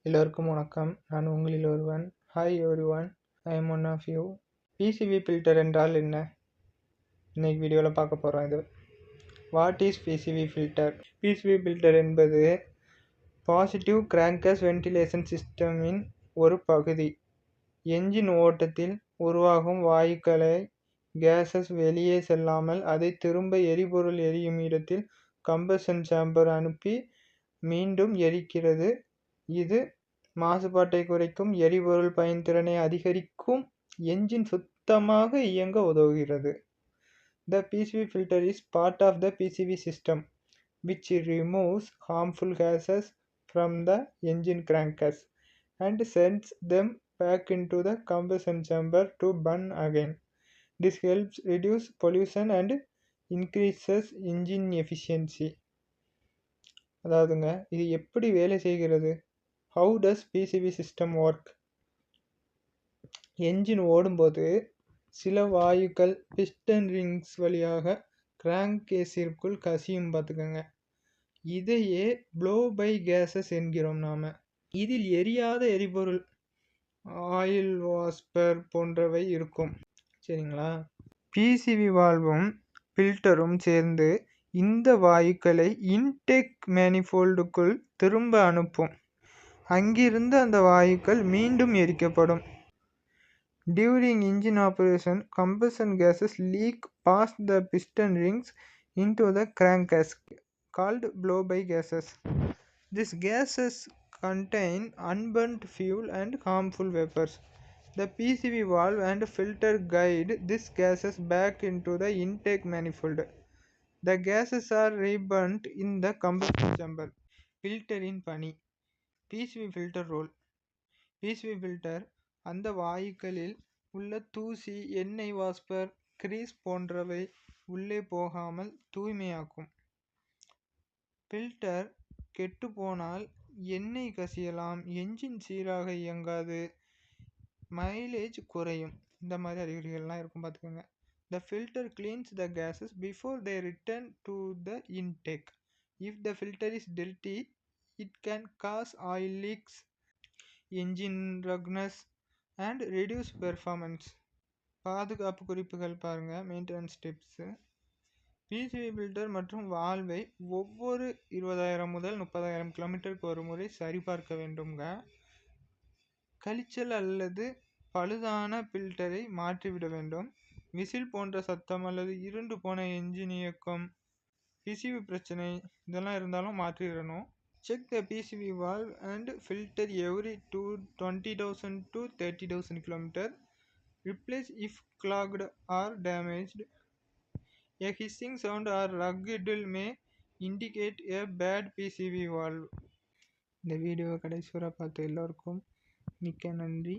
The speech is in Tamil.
எல்லோருக்கும் வணக்கம். நான் உங்களில் ஒருவன். Hi everyone, I am one of you. PCV filter என்றால் என்ன? இன்னைக்கு வீடியோவில் பார்க்க போகிறோம். இது what is PCV filter? PCV filter என்பது பாசிட்டிவ் கிராங்கஸ் வென்டிலேஷன் சிஸ்டமின் ஒரு பகுதி. என்ஜின் ஓட்டத்தில் உருவாகும் வாயுக்களை கேஸஸ் வெளியே செல்லாமல் அதை திரும்ப எரிபொருள் எரியும் இடத்தில் கம்பஷன் சேம்பர் அனுப்பி மீண்டும் எரிக்கிறது. இது மாசுபாட்டை குறைக்கும், எரிபொருள் பயன்திறனை அதிகரிக்கும், என்ஜின் சுத்தமாக இயங்க உதவுகிறது. The PCV filter is part of the PCV system which removes harmful gases from the engine crankcase and sends them back into the combustion chamber to burn again. This helps reduce pollution and increases engine efficiency. அதாவதுங்க, இது எப்படி வேலை செய்கிறது? How does PCV system work? Engine ஓடும்போது சில வாயுக்கள் பிஸ்டன் ரிங்ஸ் வழியாக கிராங்க் கேஸிற்குள் கசியும் பார்த்துக்கோங்க. இதையே ப்ளோ பை கேஸஸ் என்கிறோம் நாம். இதில் எரியாத எரிபொருள், ஆயில் வாஸ்பர் போன்றவை இருக்கும். சரிங்களா? பிசிவி வால்வும் ஃபில்டரும் சேர்ந்து இந்த வாயுக்களை இன்டேக் மேனிஃபோல்டுக்குள் திரும்ப அனுப்பும். அங்கிருந்து அந்த வாயுக்கள் மீண்டும் எரிக்கப்படும். During engine operation, combustion gases leak past the piston rings into the crankcase, called blow-by gases. These gases contain unburnt fuel and harmful vapors. The PCV valve and filter guide these gases back into the intake manifold. The gases are reburnt in the combustion chamber. Filter in பணி. PCV filter role. PCV filter அந்த வாயுக்களில் உள்ள தூசி, எண்ணெய் வாஸ்பர், கிரீஸ் போன்றவை உள்ளே போகாமல் தூய்மையாக்கும். ஃபில்டர் கெட்டு போனால் எண்ணெய் கசியலாம், என்ஜின் சீராக இயங்காது, மைலேஜ் குறையும். இந்த மாதிரி அறிகுறிகள்லாம் இருக்கும் பார்த்துக்கோங்க. The filter cleans the gases before they return to the intake. If the filter is dirty, it can cause oil leaks, engine ruggedness and reduce performance. பாதுகாப்பு குறிப்புகள் பாருங்கள். Maintenance tips. பிசிவி ஃபில்டர் மற்றும் வால்வை ஒவ்வொரு 20,000 முதல் 30,000 கிலோமீட்டருக்கு ஒரு முறை சரிபார்க்க வேண்டுங்க. கழிச்சல் அல்லது பழுதான ஃபில்டரை மாற்றிவிட வேண்டும். விசில் போன்ற சத்தம் அல்லது இருண்டு போன என்ஜின் இயக்கம், பிசிவி பிரச்சனை இதெல்லாம் இருந்தாலும் மாற்றிடணும். Check the PCV valve and filter every 20,000 to 30,000 km. Replace if clogged or damaged. A hissing sound or rugged may indicate a bad PCV valve. இந்த வீடியோவை கடைசி வரை பார்த்த எல்லோருக்கும் மிக்க நன்றி.